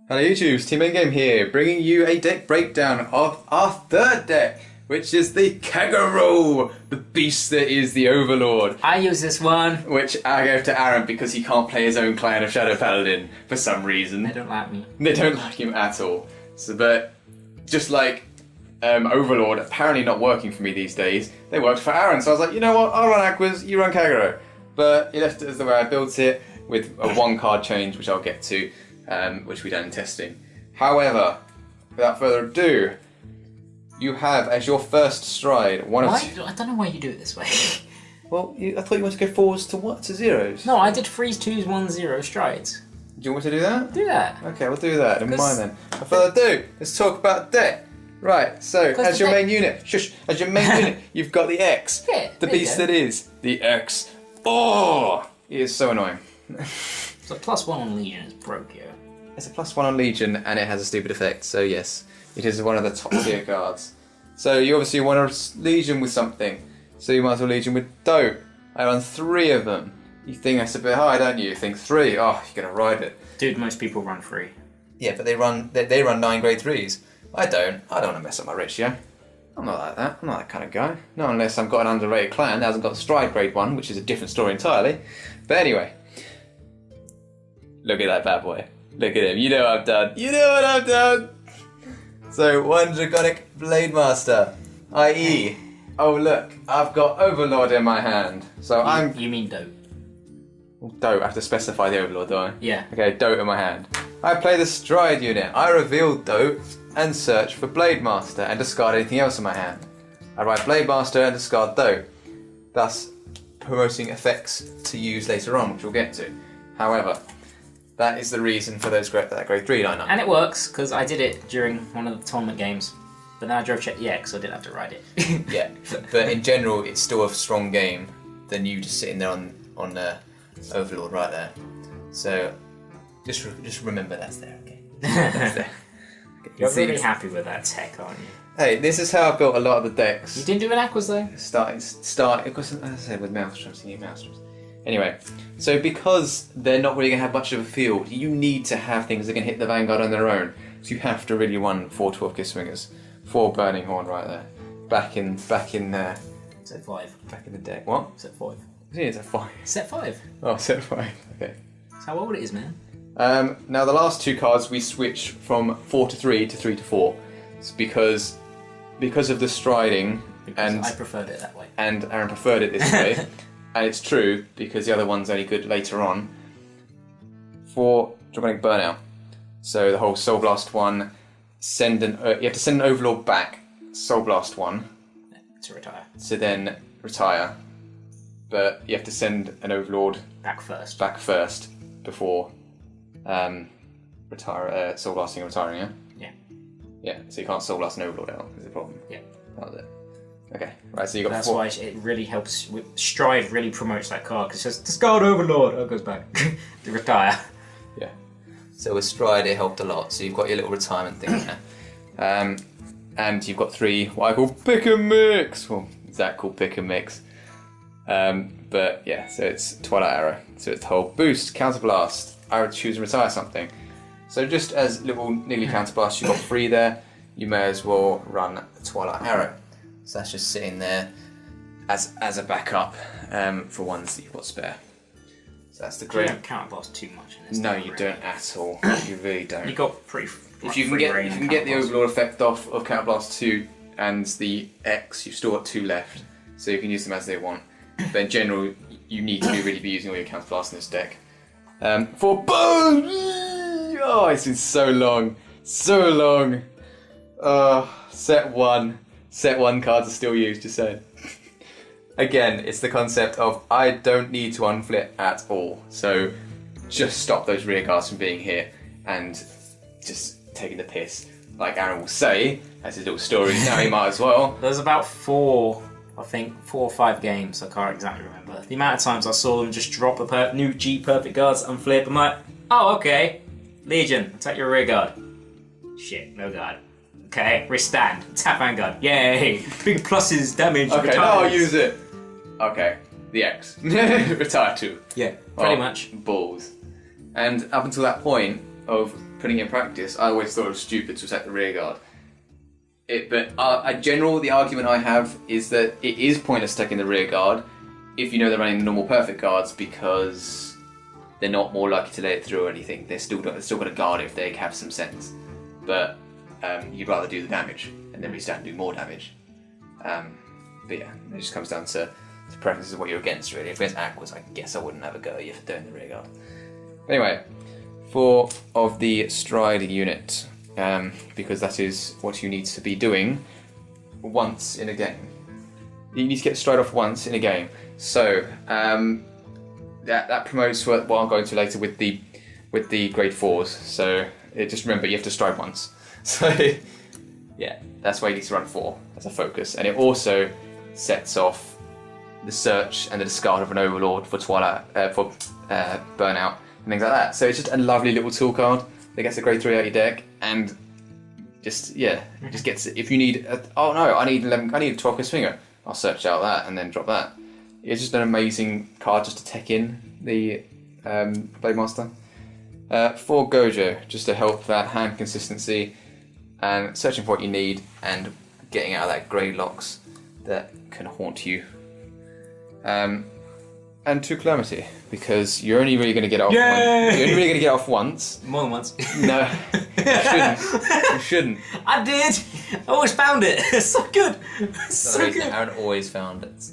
Hello YouTube, Team Endgame here, bringing you a deck breakdown of our third deck, which is the Kagero, the beast that is the Overlord. I use this one. Which I gave to Aaron because he can't play his own clan of Shadow Paladin for some reason. They don't like me. They don't like him at all. So, but just like Overlord apparently not working for me these days, they worked for Aaron. So I was like, you know what, I'll run Aquas, you run Kagero. But he left it as the way I built it, with a 1-card change, which I'll get to. Which we done in testing. However, without further ado, you have as your first stride one of. I don't know why you do it this way. Well, I thought you wanted to go forwards to what? To zeros? No, I did freeze 2s, 1, 0 strides. Do you want me to do that? Do that. Okay, we'll do that. Never mind then. Without further ado, let's talk about deck. Right, so as your main unit, as your main unit, you've got the X. Yeah, the beast that is the X. Oh, it is so annoying. So +1 on Legion is broke, yeah. It's a +1 on Legion, and it has a stupid effect, so yes, it is one of the top tier cards. So you obviously want to Legion with something, so you might as well Legion with Dope. I run 3 of them. You think that's a bit high, don't you? You think 3, oh, you're gonna ride it. Dude, most people run 3. Yeah, but they run 9 grade 3s. I don't want to mess up my ratio. I'm not like that, I'm not that kind of guy. Not unless I've got an underrated clan that hasn't got Stride grade 1, which is a different story entirely. But anyway, look at that bad boy. Look at him, you know what I've done. You know what I've done! So, 1 Draconic Blade Master, i.e. Oh look, I've got Overlord in my hand. So You mean Dope? Well, Dope, I have to specify the Overlord, don't I? Yeah. Okay, Dope in my hand. I play the Stride unit. I reveal Dope and search for Blade Master and discard anything else in my hand. I write Blade Master and discard Dope, thus promoting effects to use later on, which we'll get to. However, that is the reason for that grade 3 lineup. And it works, because I did it during one of the tournament games. But now I drove check the X, so I didn't have to ride it. Yeah, but in general, it's still a strong game than you just sitting there on Overlord right there. So just remember that's there, okay? That's there. Okay, You're really happy with that tech, aren't you? Hey, this is how I built a lot of the decks. You didn't do an Aquas though? Start, of course, as I said, with Maelstrom, you need Maelstroms. Anyway, so because they're not really going to have much of a field, you need to have things that can hit the Vanguard on their own. So you have to really run 4 12 Kisswingers, 4 Burning Horn right there. Back in Set 5. Back in the deck. What? Set 5. Yeah, it's a 5. Set 5. Oh, set 5. Okay. That's how old it is, man. Now the last 2 cards we switch from 4 to 3 to 3 to 4. It's because of the striding and I preferred it that way. And Aaron preferred it this way. And it's true, because the other one's only good later on. For Draconic Burnout. So the whole Soul Blast one, you have to send an Overlord back, Soul Blast one. To retire. To then retire. But you have to send an Overlord back first before retire, Soul Blasting and retiring, yeah? Yeah. Yeah, so you can't Soul Blast an Overlord out, is the problem. Yeah. That was it. Okay, right, so you got That's 4. why it really helps. Stride really promotes that card because it says discard Overlord. Oh, it goes back to retire. Yeah. So with Stride, it helped a lot. So you've got your little retirement thing there, and you've got 3 what I call pick and mix. Well, Zach called pick and mix. But yeah, so it's Twilight Arrow. So it's the whole boost, counterblast. I would choose and retire something. So just as little nearly counterblast, you've got 3 there. You may as well run Twilight Arrow. So that's just sitting there as a backup for ones that you've got spare. So that's the great. You don't counterblast too much in this. No, you don't at all. You really don't. You got pretty. If you can get the Overlord effect off of Counterblast 2 and the X, you've still got 2 left, so you can use them as they want. But in general, you need to really be using all your Counterblast in this deck. For boom! Oh, it's been so long, so long. Set 1. Set 1 cards are still used, just saying. Again, it's the concept of I don't need to unflip at all. So just stop those rear guards from being here and just taking the piss. Like Aaron will say, as his little stories now, he might as well. There's about 4 or 5 games, I can't exactly remember. The amount of times I saw them just drop the new G perfect guards, unflip. I'm like, oh, okay. Legion, attack your rear guard. Shit, no guard. Okay, restand. Tap Vanguard. Yay! Big pluses, damage. Okay, now I'll use it. Okay, the X. Retire 2. Yeah, pretty much. Balls. And up until that point of putting in practice, I always thought it was stupid to set the rear guard. But in general, the argument I have is that it is pointless taking the rear guard if you know they're running the normal perfect guards, because they're not more likely to let it through or anything. They're still going to guard it if they have some sense. But you'd rather do the damage and then restart and do more damage. But yeah, it just comes down to preferences of what you're against, really. If it's Aquas, I guess I wouldn't have a go at you for doing the rear guard. Anyway, 4 of the stride unit, because that is what you need to be doing once in a game. You need to get stride off once in a game. So that promotes what I'll go into later with the grade 4s. So just remember, you have to stride once. So yeah, that's why you need to run 4 as a focus, and it also sets off the search and the discard of an overlord for Twilight, for burnout and things like that. So it's just a lovely little tool card that gets a grade 3 out of your deck, and just gets it. If you need, I need a 12 swinger, I'll search out that and then drop that. It's just an amazing card just to tech in the Blademaster. 4 Gojo, just to help that hand consistency and searching for what you need and getting out of that grey locks that can haunt you. And 2 Calamity, because you're only really going to get it off. You're only really going to get it off once. More than once. No, you shouldn't. I did. I always found it. It's so good. It's so good. Aaron always found it.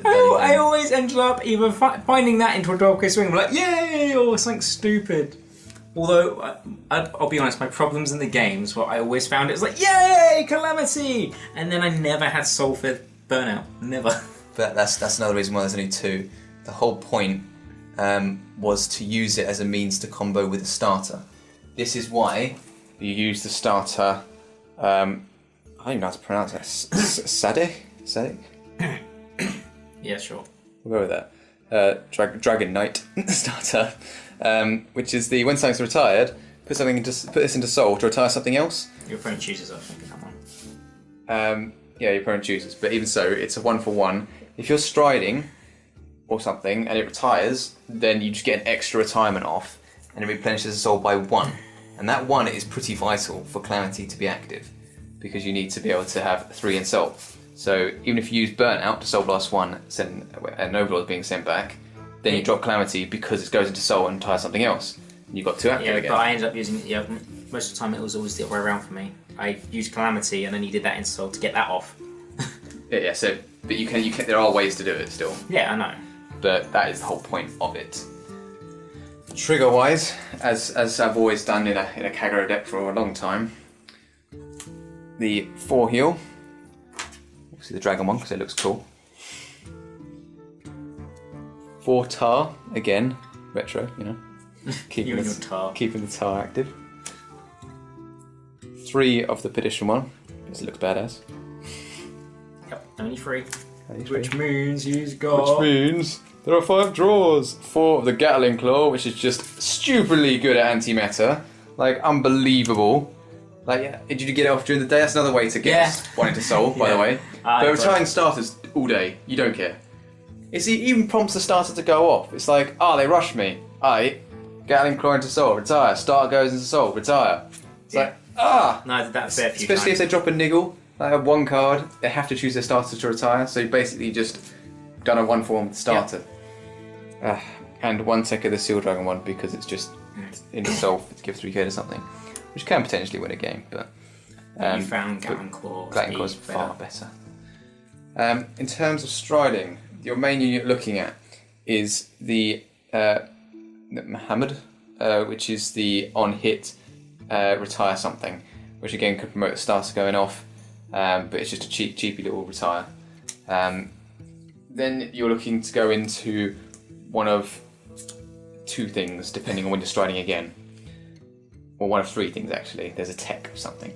I always ended up either finding that into a 12k swing, I'm like, yay, or something stupid. Although, I'll be honest, my problems in the games where I always found it was like, yay, Calamity! And then I never had Soulfed Burnout. Never. But that's another reason why there's only 2. The whole point was to use it as a means to combo with a starter. This is why you use the starter, I don't even know how to pronounce it, Sadik? Yeah, sure. We'll go with that. Dragon Knight starter, which is the when something's retired, put this into Soul to retire something else. Your opponent chooses, I think, that one. Yeah, your opponent chooses, but even so, it's a 1-for-1. If you're striding or something and it retires, then you just get an extra retirement off, and it replenishes the Soul by 1. And that 1 is pretty vital for Calamity to be active, because you need to be able to have 3 in Soul. So even if you use Burnout to Soul Blast 1, send an Overlord being sent back, then you drop Calamity because it goes into Soul and retires something else. And you've got 2 active again. But I ended up using, most of the time it was always the other way around for me. I used Calamity and then you did that in Soul to get that off. Yeah, so, but you can, there are ways to do it still. Yeah, I know. But that is the whole point of it. Trigger-wise, as I've always done in a Kagero deck for a long time, the 4 heal. Obviously the dragon one because it looks cool. 4 tar, again, retro, keeping the tar active. 3 of the Petition one, because it looks badass. Yep, only 3. Which means he's got... Which means there are 5 draws. 4 of the Gatling Claw, which is just stupidly good at anti-meta. Like, unbelievable. Like, yeah, did you get it off during the day? That's another way to get one into Soul, by the way. But retiring starters all day, you don't care. It even prompts the starter to go off. It's like, they rushed me. Gatling Claw into Soul, retire. Starter goes into Soul, retire. It's like, No, I did that a fair few times. Especially if they drop a niggle. They have 1 card, they have to choose their starter to retire, so you basically just done a 1-for-1 starter. Yeah. And 1 tech of the Seal Dragon one because it's just in itself to give 3k to something, which can potentially win a game, but you found Gatling Claw. Gatling Claw is far better. In terms of striding, your main unit looking at is the Muhammad, which is the on hit retire something, which again could promote the starter going off. But it's just a cheapy little retire. Then you're looking to go into one of 2 things, depending on when you're striding again. Or one of 3 things, actually. There's a tech or something.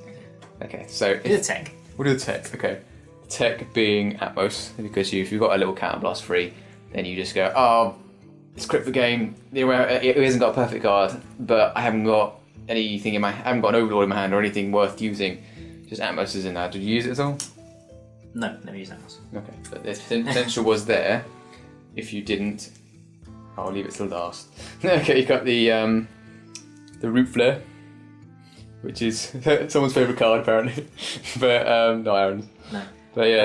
Okay, so... Do the tech. We'll do the tech, okay. Tech being Atmos, because if you've got a little counterblast free, then you just go, it's crit for game, it hasn't got a perfect card, but I haven't got anything I haven't got an Overlord in my hand or anything worth using. Just Atmos is in there. Did you use it at all? No, never used Atmos. Okay, but the potential was there. If you didn't, I'll leave it till last. Okay, you got the Root Flare, which is someone's favourite card apparently. But not Aaron's. No. But yeah,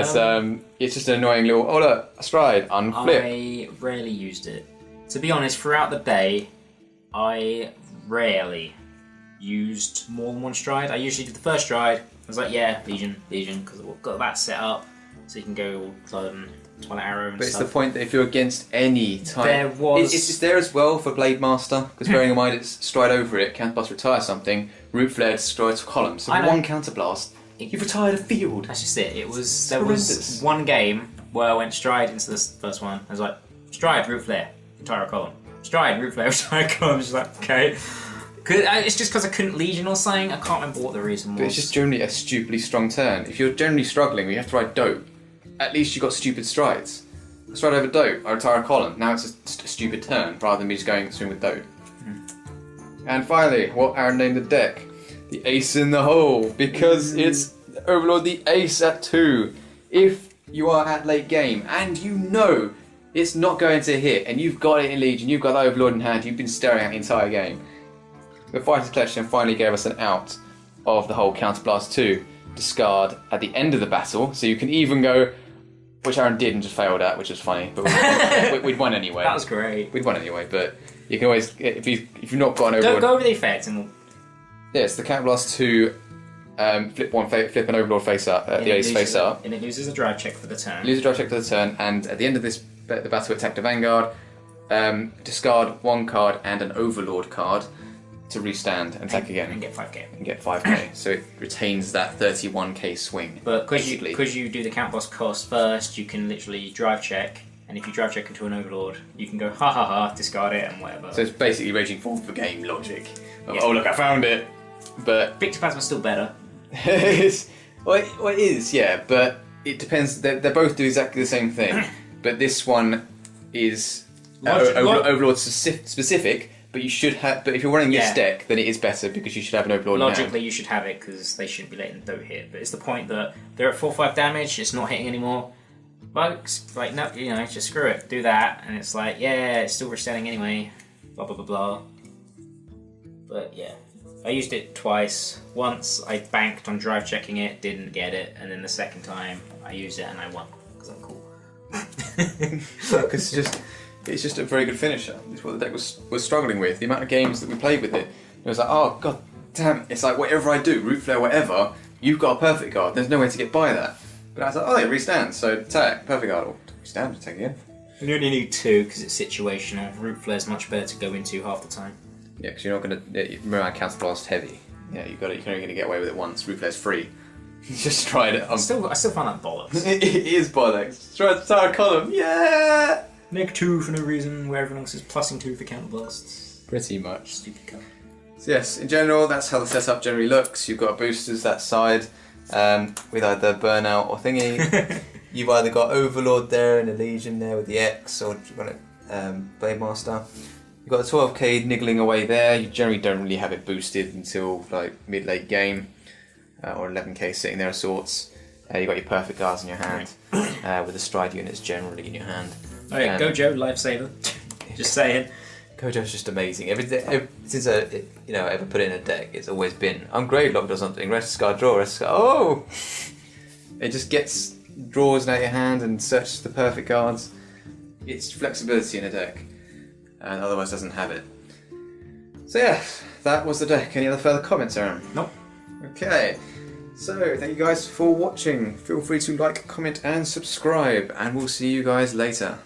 it's just an annoying little, oh look, a stride, unflip. I rarely used it. To be honest, throughout the day, I rarely used more than one stride. I usually did the first stride. I was like, yeah, Legion, because we've got that set up, so you can go Twilight Arrow and but stuff. it's the point that if you're against any type... There was... It's there as well for Blade Master, because bearing in mind it's stride over it, counterblast retire something, root flare destroys column. So one counterblast, you've retired a field. That's just it. There was one game where I went stride into this first one. I was like, stride, root flare, retire a column. Stride, root flare, retire a column. Just like, okay. It's just because I couldn't Legion or something. I can't remember what the reason was. But it's just generally a stupidly strong turn. If you're generally struggling, you have to ride dope. At least you got stupid strides. I stride over dope, I retire a column. Now it's just a stupid turn rather than me just going through with dope. And finally, what Aaron named the deck, the ace in the hole, because it's Overlord the ace at 2. If you are at late game and you know it's not going to hit and you've got it in Legion, you've got the Overlord in hand, you've been staring at the entire game. The Fighter's Collection finally gave us an out of the whole Counterblast 2 discard at the end of the battle, so you can even go, which Aaron did and just failed at, which was funny, but we'd won anyway. That was great. We'd won anyway, but you can always, if you've not got an Overlord... Go over the effect and we'll... Yes, the Counterblast 2, flip an Overlord face up, the ace face up. And it loses a drive check for the turn. Lose a drive check for the turn, and at the end of the battle attack the Vanguard, discard 1 card and an Overlord card to restand and attack again. And get 5k. And get 5k, so it retains that 31k swing. But because you do the count boss cost first, you can literally drive check, and if you drive check into an Overlord, you can go ha ha ha, discard it and whatever. So it's basically Raging Form for game logic. Yeah. Oh look, I found it! But... Victoplasma's still better. Well, it is, yeah, but it depends, they both do exactly the same thing. But this one is Overlord specific, but you should have. But if you're running this deck, then it is better because you should have an Overlord. Logically, you should have it because they shouldn't be letting Doe hit. But it's the point that they're at 4/5 damage. It's not hitting anymore. Bugs like no, just screw it. Do that, and it's like it's still resetting anyway. Blah blah blah blah. But yeah, I used it twice. Once I banked on drive checking it, didn't get it, and then the second time I used it and I won because I'm cool. Because it's just a very good finisher. It's what the deck was struggling with. The amount of games that we played with it was like, oh god damn! It's like whatever I do, root flare, whatever. You've got a perfect guard. There's no way to get by that. But I was like, oh, it restands. So attack, perfect guard. Restand, attack again. You only need 2 because it's situational. Root flare's much better to go into half the time. Yeah, because you're not going to... Remember, I Counterblast heavy. Yeah, you're only going to get away with it once. Root flare's free. Just tried it. I still find that bollocks. It is bollocks. Try to start a column. Yeah! -2 for no reason, where everyone else is +2 for counterblasts. Pretty much. Stupid colour. So yes, in general, that's how the setup generally looks. You've got boosters that side with either Burnout or Thingy. You've either got Overlord there and a Legion there with the X, or you've got Blade Master. You've got the 12k niggling away there. You generally don't really have it boosted until like mid-late game, or 11k sitting there of sorts. You've got your perfect guards in your hand, with the stride units generally in your hand. Oh yeah, Gojo, lifesaver. Just saying. Gojo's just amazing. Since I ever put it in a deck, it's always been, I'm Gravelocked or something, rest scar, draw, rest scar, oh! It just draws out your hand and searches the perfect cards. It's flexibility in a deck, and otherwise doesn't have it. So yeah, that was the deck. Any other further comments, Aaron? Nope. Okay, so thank you guys for watching. Feel free to like, comment and subscribe, and we'll see you guys later.